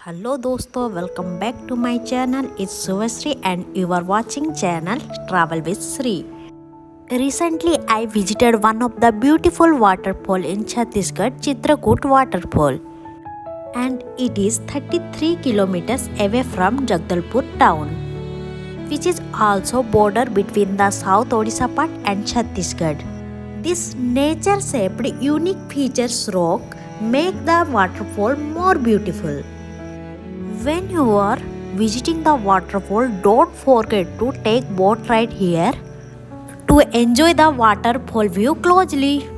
Hello दोस्तों, welcome back to my channel. It's Suvasri and you are watching channel Travel with Sri. Recently, I visited one of the beautiful waterfall in Chhattisgarh, Chitrakote waterfall, and it is 33 kilometers away from Jagdalpur town, which is also border between the South Odisha part and Chhattisgarh. This nature-shaped unique features rock make the waterfall more beautiful. When you are visiting the waterfall, don't forget to take boat ride here to enjoy the waterfall view closely.